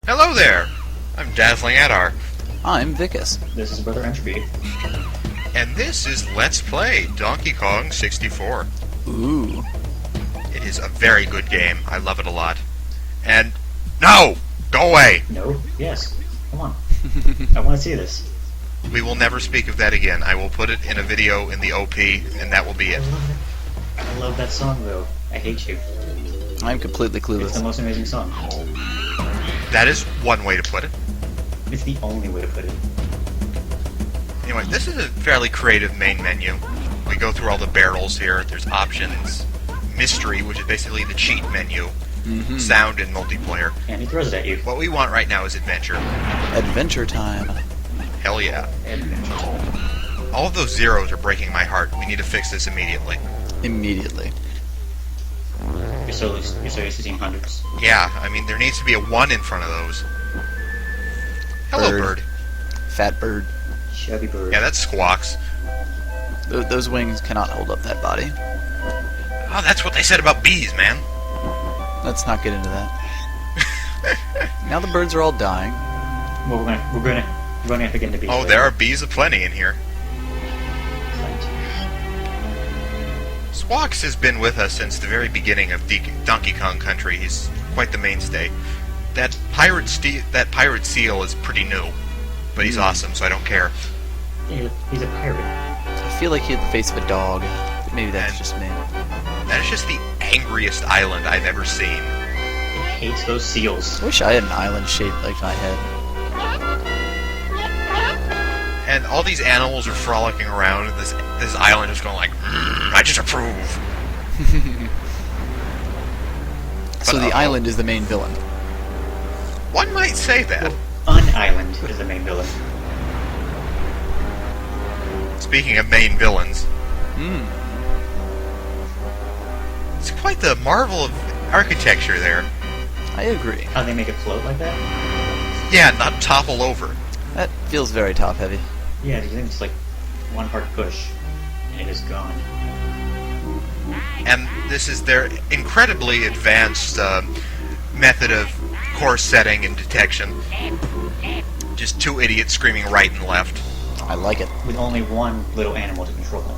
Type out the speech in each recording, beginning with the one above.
Hello there! I'm Dazzling Adar. I'm Vicus. This is Brother Entropy. And this is Let's Play Donkey Kong 64. Ooh. It is a very good game. I love it a lot. And... No! Go away! No? Yes. Come on. I want to see this. We will never speak of that again. I will put it in a video in the OP, and that will be it. I love that song, though. I hate you. I'm completely It's clueless. the most amazing song. That is one way to put it. It's the only way to put it. Anyway, this is a fairly creative main menu. We go through all the barrels here. There's options, mystery, which is basically the cheat menu, sound, and multiplayer. And he throws it at you. What we want right now is adventure. Adventure time. Hell yeah. Adventure. All of those zeros are breaking my heart. We need to fix this immediately. Immediately. You're so used to seeing hundreds. Yeah, I mean, there needs to be a 1 in front of those. Hello, bird. Fat bird. Chubby bird. Yeah, that's Squawks. Those wings cannot hold up that body. Oh, that's what they said about bees, man. Let's not get into that. Now the birds are all dying. Well, we're gonna have to get into bees. Oh, there are bees aplenty in here. Squawks has been with us since the very beginning of Donkey Kong Country. He's quite the mainstay. That pirate seal is pretty new, but he's awesome, so I don't care. Yeah, he's a pirate. I feel like he had the face of a dog. But maybe that's just me. That is just the angriest island I've ever seen. He hates those seals. I wish I had an island shaped like my head. And all these animals are frolicking around, and this island is going like, I disapprove. So the island is the main villain. One might say that. Island is the main villain. Speaking of main villains, it's quite the marvel of architecture there. I agree. How they make it float like that? Yeah, not topple over. That feels very top-heavy. Yeah, you think it's like one hard push, and it is gone. And this is their incredibly advanced method of course setting and detection. Just two idiots screaming right and left. I like it. With only one little animal to control them.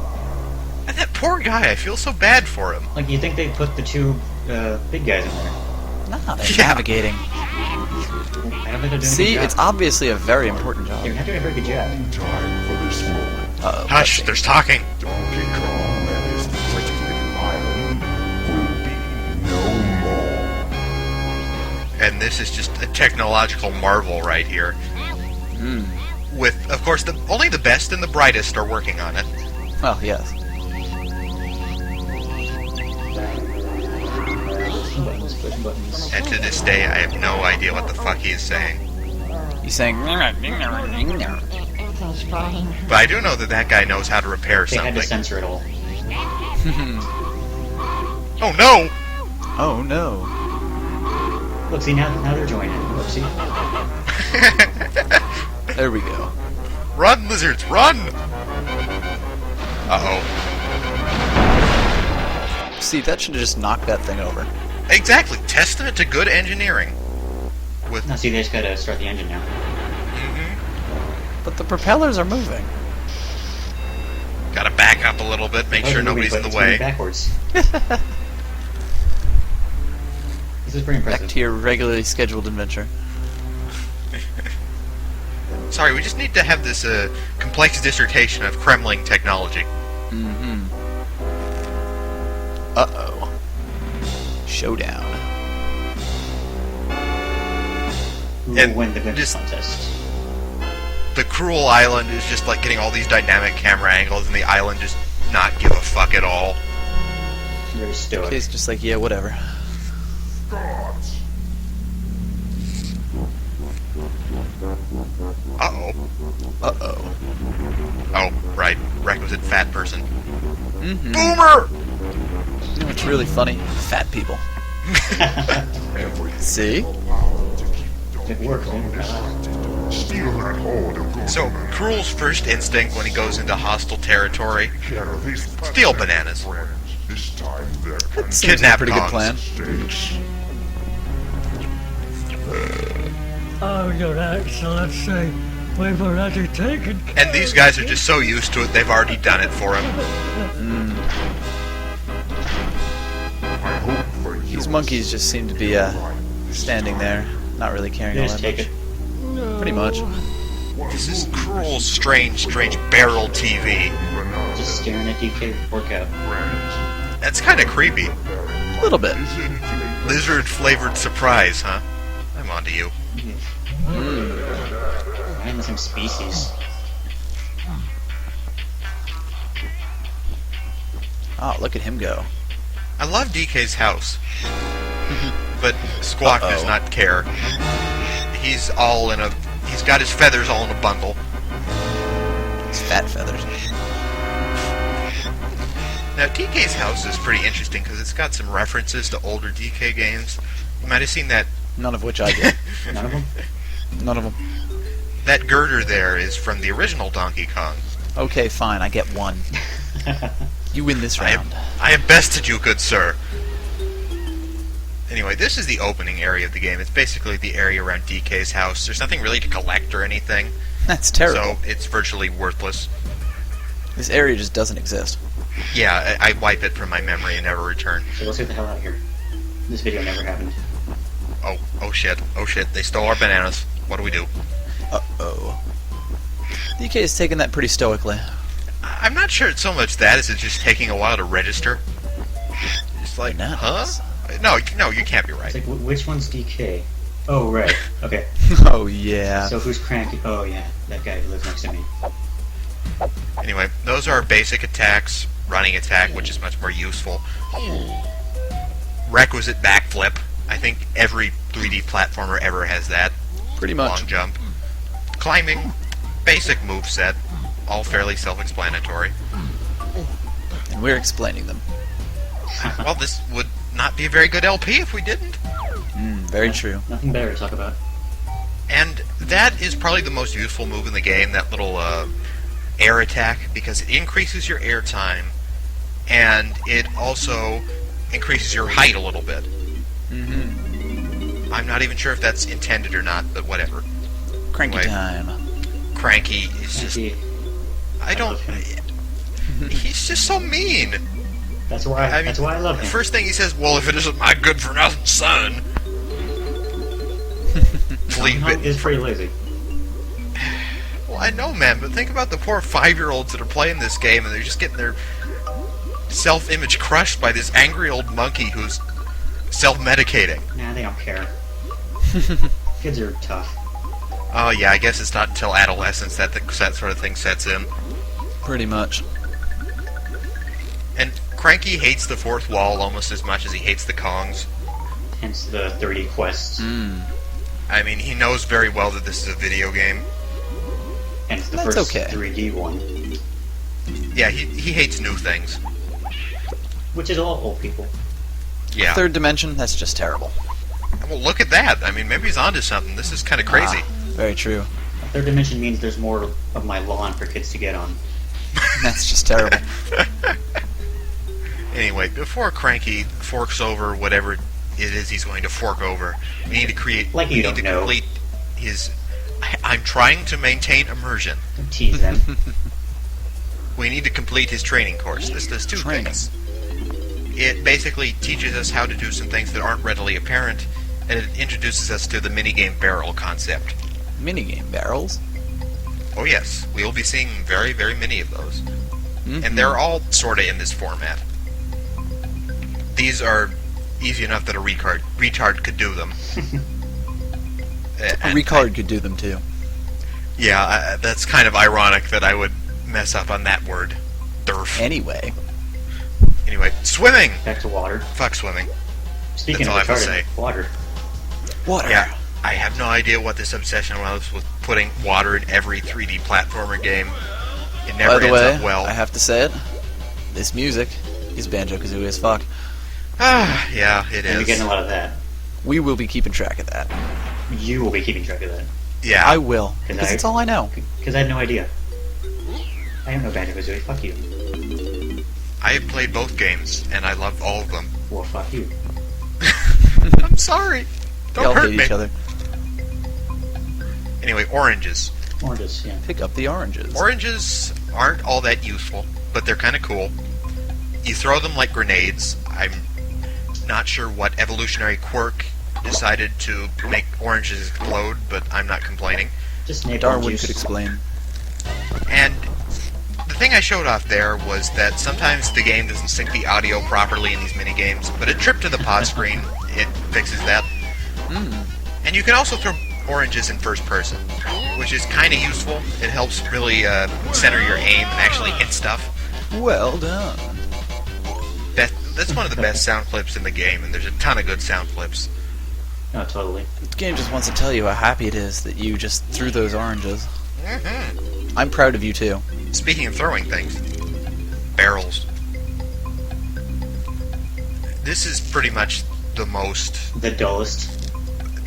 And that poor guy, I feel so bad for him. Like, you'd think they'd put the two big guys in there. Nah, they're Yeah. navigating. I don't think they're doing a See, good it's job. obviously a very important job. They're not doing a very good job. Time for this moment. Uh-oh. Hush, there's talking. Donkey Kong and his freaking island will be no more. And this is just a technological marvel right here. With, of course, only the best and the brightest are working on it. Well, yes. Push buttons. And to this day, I have no idea what the fuck he is saying. He's saying... But I do know that guy knows how to repair They had to something. censor it all. Oh no! Oh, no. Look, see, now they're joining. Look, see? There we go. Run, lizards, run! Uh-oh. See, that should have just knocked that thing over. Exactly, testament to good engineering. With Now, see, they just gotta start the engine now. But the propellers are moving. Gotta back up a little bit, make sure nobody's in the It's moving way. backwards. This is pretty impressive. Back to your regularly scheduled adventure. Sorry, we just need to have this complex dissertation of Kremling technology. Uh-oh. Showdown. Who will And win the Vintage just- contest? The cruel island is just like getting all these dynamic camera angles, and the island just not give a fuck at all. Very stoic. He's just like, yeah, whatever. Uh-oh. Uh-oh. Oh, right. Requisite fat person. Boomer! You know what's really funny? Fat people. See? It works, man. Steal that hold of So, Cruel's first instinct when he goes into hostile territory, Care of these steal bananas. friends. This time they're Seems like a Kidnap pretty good Kongs. plan. mistakes. Oh, Your Excellency, we've already taken care And these guys are just so used to it, they've already done it for him. I hope for you. These monkeys just seem to be standing there, not really caring You all just that take much. it. Pretty much. This is cruel, strange barrel TV. Just staring at DK work out. That's kind of creepy. A little bit. Lizard-flavored surprise, huh? I'm onto you. Right in the same species. Oh, look at him go. I love DK's house. But Squawk does not care. He's got his feathers all in a bundle. It's fat feathers. Now, DK's house is pretty interesting because it's got some references to older DK games. You might have seen that. None of which I did. None of them? None of them. That girder there is from the original Donkey Kong. Okay, fine. I get one. You win this round. I have bested you, good sir. Anyway, this is the opening area of the game. It's basically the area around DK's house. There's nothing really to collect or anything, That's terrible. so it's virtually worthless. This area just doesn't exist. Yeah, I wipe it from my memory and never return. So let's get the hell out of here. This video never happened. Oh shit, they stole our bananas. What do we do? Uh-oh. DK is taking that pretty stoically. I'm not sure it's so much that as it's just taking a while to register. It's like, Bananas. huh? No, you can't be right. It's like, which one's DK? Oh, right. Okay. Oh, yeah. So who's Cranky? Oh, yeah. That guy who lives next to me. Anyway, those are our basic attacks. Running attack, which is much more useful. Requisite backflip. I think every 3D platformer ever has that. Pretty much. Long jump. Climbing. Basic moveset. All fairly self-explanatory. And we're explaining them. Well, this would not be a very good LP if we didn't. Very true. Nothing better to talk about. And that is probably the most useful move in the game, that little air attack, because it increases your air time, and it also increases your height a little bit. I'm not even sure if that's intended or not, but whatever. Cranky Anyway, time. Cranky is just... Cranky. I don't... He's just so mean. That's why I love The him. first thing he says, well, if it isn't my good-for-nothing son... Donkey Kong is pretty lazy. Well, I know, man, but think about the poor 5-year-olds that are playing this game, and they're just getting their self-image crushed by this angry old monkey who's self-medicating. Nah, they don't care. Kids are tough. Oh, yeah, I guess it's not until adolescence that that sort of thing sets in. Pretty much. And Cranky hates the fourth wall almost as much as he hates the Kongs. Hence the 30 quests. I mean, he knows very well that this is a video game. Hence the That's first okay. 3D one. Yeah, he hates new things. Which is all old people. Yeah. Third dimension, that's just terrible. Well, look at that. I mean, maybe he's onto something. This is kind of crazy. Very true. Third dimension means there's more of my lawn for kids to get on. That's just terrible. Anyway, before Cranky forks over whatever it is he's going to fork over, we need to create... Like you we don't need to know. complete his... I'm trying to maintain immersion. Don't tease them. We need to complete his training course. This does two Training. things. It basically teaches us how to do some things that aren't readily apparent, and it introduces us to the minigame barrel concept. Minigame barrels. Oh yes, we will be seeing very, very many of those. And they're all sorta in this format. These are easy enough that a retard could do them. A And Ricard could do them too. Yeah, that's kind of ironic that I would mess up on that word. Derf. Anyway. Anyway, swimming! Back to water. Fuck swimming. Speaking That's all I of have to retarded, say. water. Water. Yeah, I have no idea what this obsession was with putting water in every 3D platformer game. It never By the ends way, up well. I have to say it. This music is Banjo-Kazooie as fuck. Ah, yeah, it And you're is. getting a lot of that. We will be keeping track of that. You will be keeping track of that. Yeah. I will. 'Cause Because it's all I know. Because I had no idea. I have no Banjo-Kazooie. Fuck you. I have played both games, and I love all of them. Well, fuck you. I'm sorry. They Don't all hurt hate me. each other. Anyway, oranges. Oranges, yeah. Pick up the oranges. Oranges aren't all that useful, but they're kind of cool. You throw them like grenades. I'm not sure what evolutionary quirk decided to make oranges explode, but I'm not complaining. Just napalm Darwin juice. could explain. And the thing I showed off there was that sometimes the game doesn't sync the audio properly in these minigames, but a trip to the pause screen, it fixes that. And you can also throw oranges in first person, which is kind of useful. It helps really center your aim and actually hit stuff. Well done. That's one of the best sound clips in the game, and there's a ton of good sound clips. No, totally. The game just wants to tell you how happy it is that you just threw those oranges. Mm-hmm. I'm proud of you too. Speaking of throwing things, barrels. This is pretty much the most... The dullest.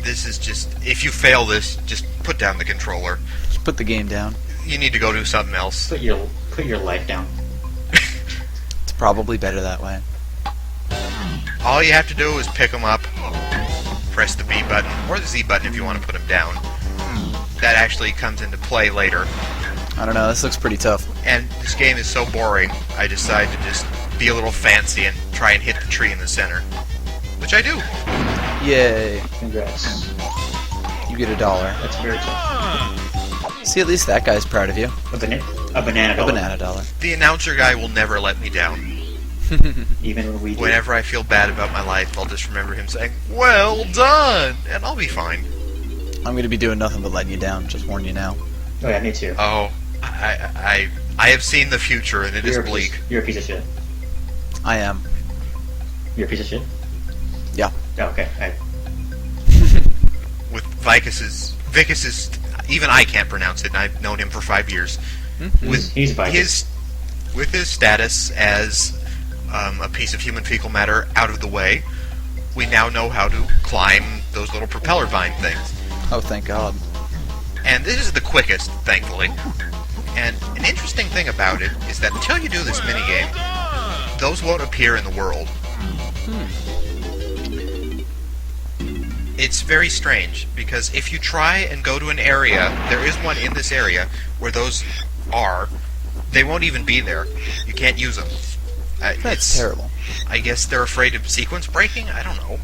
This is just... If you fail this, just put down the controller. Just put the game down. You need to go do something else. Put your life down. It's probably better that way. All you have to do is pick them up, press the B button, or the Z button if you want to put them down. That actually comes into play later. I don't know, this looks pretty tough. And this game is so boring, I decided to just be a little fancy and try and hit the tree in the center. Which I do. Yay. Congrats. You get $1. That's very tough. See, at least that guy's proud of you. A banana A dollar. banana dollar. The announcer guy will never let me down. Even when we do. Whenever I feel bad about my life, I'll just remember him saying, "Well done!" and I'll be fine. I'm gonna be doing nothing but letting you down, just warn you now. Oh yeah, me too. Oh, I have seen the future, and it is bleak. You're a piece of shit. I am. You're a piece of shit? Yeah. Oh, okay. With Vicus's, even I can't pronounce it, and I've known him for 5 years. He's Vicus. With his status as a piece of human fecal matter out of the way, we now know how to climb those little propeller vine things. Oh, thank God. And this is the quickest, thankfully. And an interesting thing about it is that until you do this minigame, those won't appear in the world. It's very strange, because if you try and go to an area, there is one in this area where those are, they won't even be there. You can't use them. That's terrible. I guess they're afraid of sequence breaking? I don't know.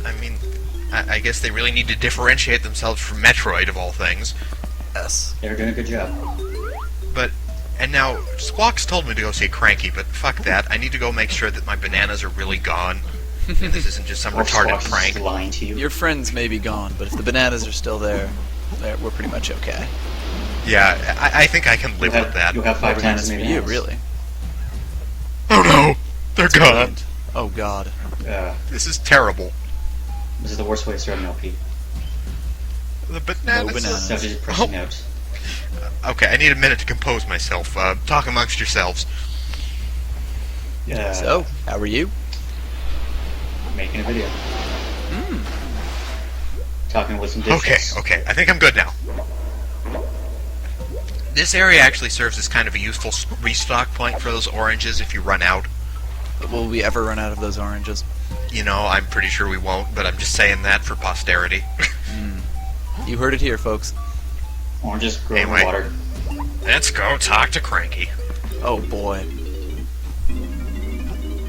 I mean, I guess they really need to differentiate themselves from Metroid, of all things. Yes. They're doing a good job. And now, Squawks told me to go see Cranky, but fuck that. I need to go make sure that my bananas are really gone. And this isn't just some Or retarded Squawks is prank. lying to you. Your friends may be gone, but if the bananas are still there, we're pretty much okay. Yeah, I think I can live with that. You'll have 5 times Bananas as for many you, bananas. really. Oh no! They're gone! Oh, God. This is terrible. This is the worst way to start an LP. The bananas... No bananas. So just pressing out. Okay, I need a minute to compose myself. Talk amongst yourselves. So, how are you? Making a video. Talking with some dishes. Okay, I think I'm good now. This area actually serves as kind of a useful restock point for those oranges if you run out. Will we ever run out of those oranges? You know, I'm pretty sure we won't, but I'm just saying that for posterity. You heard it here, folks. Oranges grow Anyway. in water. Let's go talk to Cranky. Oh, boy.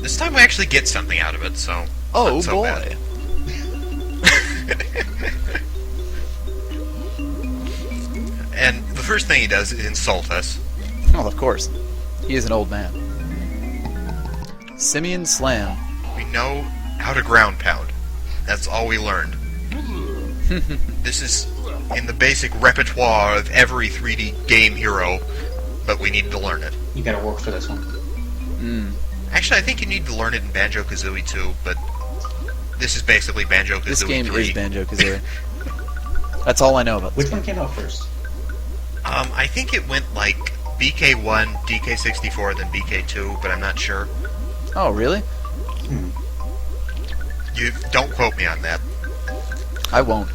This time we actually get something out of it, so... Oh, not so boy. bad. And the first thing he does is insult us. Well, of course. He is an old man. Simeon Slam. We know how to ground pound. That's all we learned. This is in the basic repertoire of every 3D game hero, but we need to learn it. You gotta work for this one. Actually, I think you need to learn it in Banjo-Kazooie too, but this is basically Banjo-Kazooie This game 3. is Banjo-Kazooie. That's all I know about this Which one game. came out first? I think it went like BK1, DK64, then BK2, but I'm not sure. Oh, really? You don't quote me on that. I won't.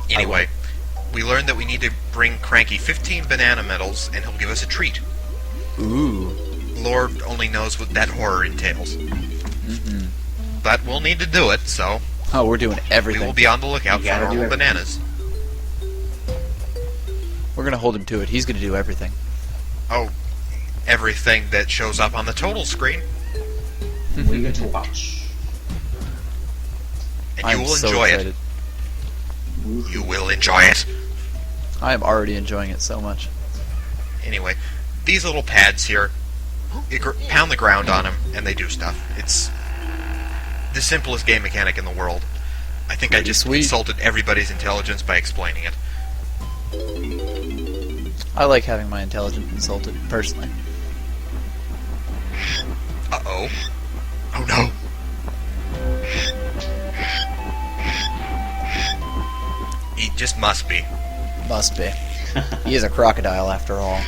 Anyway, we learned that we need to bring Cranky 15 banana medals, and he'll give us a treat. Ooh. Lord only knows what that horror entails. But we'll need to do it, so Oh, we're doing we everything. will be on the lookout You for gotta do normal everything. bananas. We're gonna hold him to it. He's gonna do everything. Oh, everything that shows up on the total screen. We get to watch. And I'm you will so enjoy excited. it. You will enjoy it. I am already enjoying it so much. Anyway, these little pads here, you pound the ground on them, and they do stuff. It's the simplest game mechanic in the world. I think I Pretty just sweet. insulted everybody's intelligence by explaining it. I like having my intelligence insulted, personally. Uh-oh. Oh no. He just must be. Must be. He is a crocodile, after all.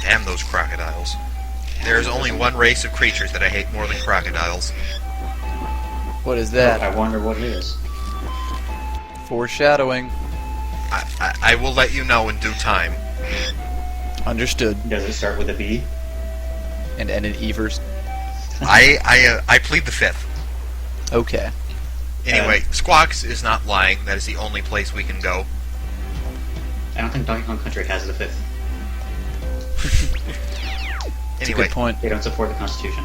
Damn those crocodiles. There's only one race of creatures that I hate more than crocodiles. What is that? I wonder what it is. Foreshadowing. I will let you know in due time. Understood. Does it start with a B? And end in Evers. I plead the fifth. Okay. Anyway, Squawks is not lying. That is the only place we can go. I don't think Donkey Kong Country has the 5th. That's a Anyway, good point. They don't support the Constitution.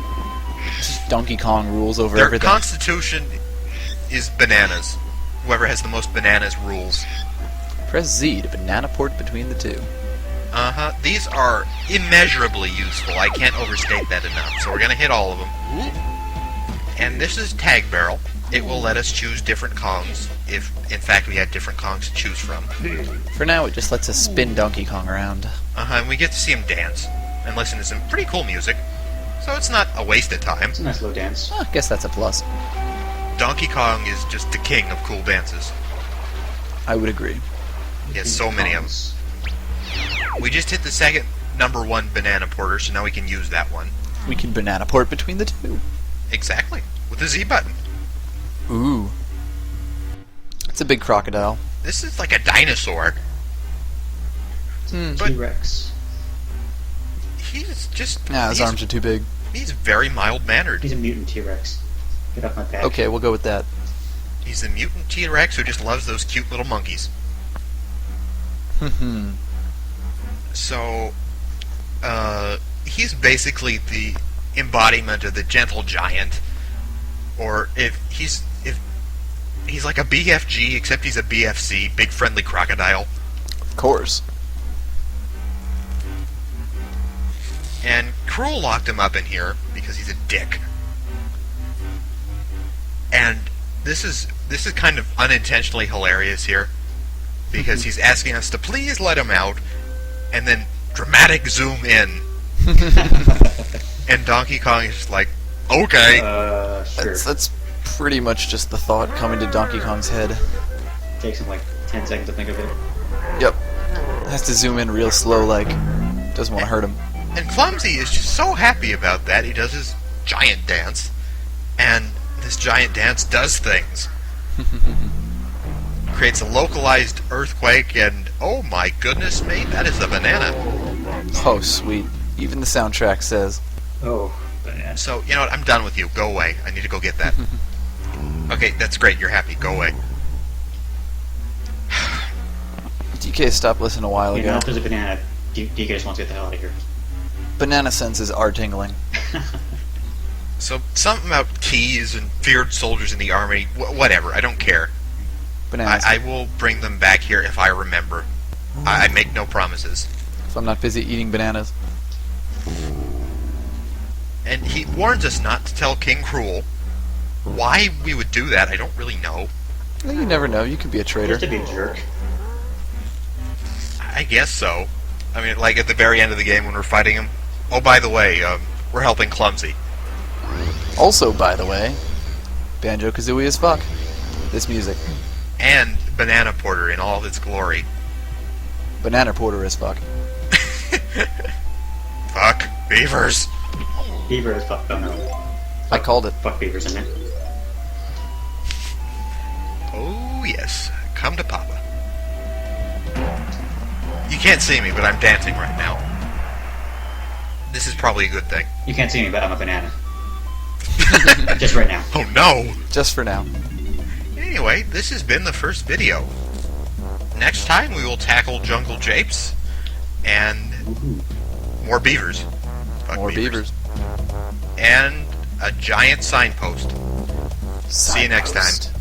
Donkey Kong rules over their everything. constitution is bananas. Whoever has the most bananas rules. Press Z to banana port between the two. Uh-huh. These are immeasurably useful. I can't overstate that enough. So we're going to hit all of them. And this is Tag Barrel. It will let us choose different Kongs, if in fact we have different Kongs to choose from. For now, it just lets us spin Donkey Kong around. Uh-huh, and we get to see him dance, and listen to some pretty cool music. So it's not a waste of time. It's a nice little dance. I guess that's a plus. Donkey Kong is just the king of cool dances. I would agree. He has so many of them. We just hit the second #1 banana porter, so now we can use that one. We can banana port between the two. Exactly. With the Z button. Ooh. It's a big crocodile. This is like a dinosaur. But T-Rex. he's just... Nah, his arms are too big. He's very mild-mannered. He's a mutant T-Rex. Get off my back. Okay, we'll go with that. He's a mutant T-Rex who just loves those cute little monkeys. So, he's basically the embodiment of the gentle giant. Or if he's like a BFG, except he's a BFC, big friendly crocodile. Of course. And Cruel locked him up in here because he's a dick. And this is kind of unintentionally hilarious here, because he's asking us to please let him out, and then dramatic zoom in, and Donkey Kong is just like, okay. Sure. That's pretty much just the thought coming to Donkey Kong's head. Takes him like 10 seconds to think of it. Yep. Has to zoom in real slow, like, doesn't want to hurt him. And Clumsy is just so happy about that. He does his giant dance, and this giant dance does things. Creates a localized earthquake, and oh my goodness me, that is a banana. Oh, sweet. Even the soundtrack says. Oh, banana. So, you know what, I'm done with you. Go away. I need to go get that. Okay, that's great. You're happy. Go away. DK stopped listening a while You ago. know, if there's a banana, DK just wants to get the hell out of here. Banana senses are tingling. So, something about keys and feared soldiers in the army, whatever, I don't care. Bananas. I will bring them back here if I remember. I make no promises. If I'm not busy eating bananas. And he warns us not to tell King Cruel. Why we would do that, I don't really know. Well, you never know. You could be a traitor. Just to be a jerk. I guess so. I mean, like at the very end of the game when we're fighting him. Oh, by the way, we're helping Clumsy. Also, by the way, Banjo-Kazooie as fuck. This music. And Banana Porter in all of its glory. Banana Porter as fuck. Fuck. Beavers. Beaver is fuck. Oh no. I called it. Fuck beavers in it. Oh, yes. Come to Papa. You can't see me, but I'm dancing right now. This is probably a good thing. You can't see me, but I'm a banana. Just right now. Oh, no! Just for now. Anyway, this has been the first video. next time we will tackle jungle japes and more beavers. Fuck More beavers. And a giant signpost. See you next time. Signpost.